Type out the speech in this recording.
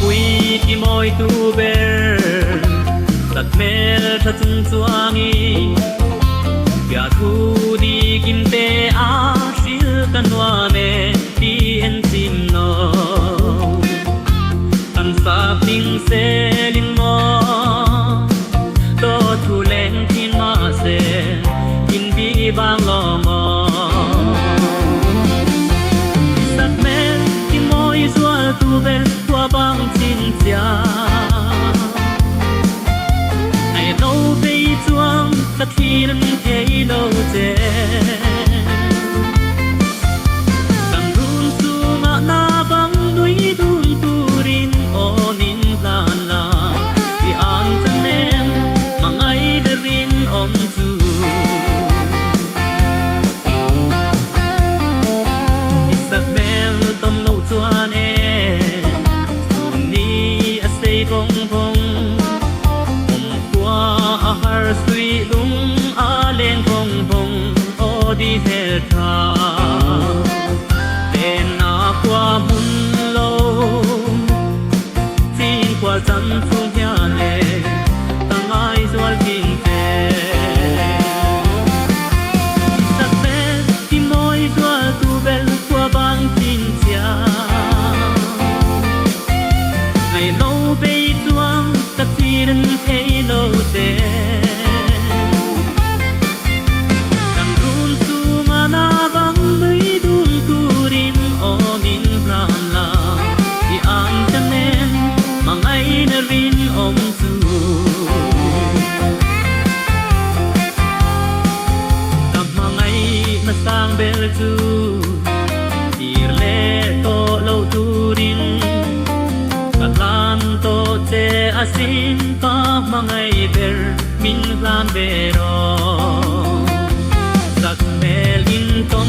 bụi thì môi tu bè đặt mê thật chung chuangi bia thu đi kim tê á xíu căn hoa mê đi en chim no tan sa ting se linh mo to thu lên thiên ma se in bi bang lo mo sắc mê thì môi xua tu bè qua bang chín cha ai đâu về chuang ta thi nên thấy đâu thế càng run su ngã na băng đuôi đun tu rin o nin la la vì an chân em mà ngay để rin om su sắc bèo tâm nâu chuan em ni a say bong bong har sui lung a len bong bong o di he tha bên na qua mun lo tin qua chân phương nhà lệ tang ai zual kin te sắc bel ti môi zual tu bel qua bang tin cha ngày lâu bay tuang ta tin thấy lâu te sang bel tu tir le to lo tu rin katlan to te asin pa mangai ber min lan bero sak melin tom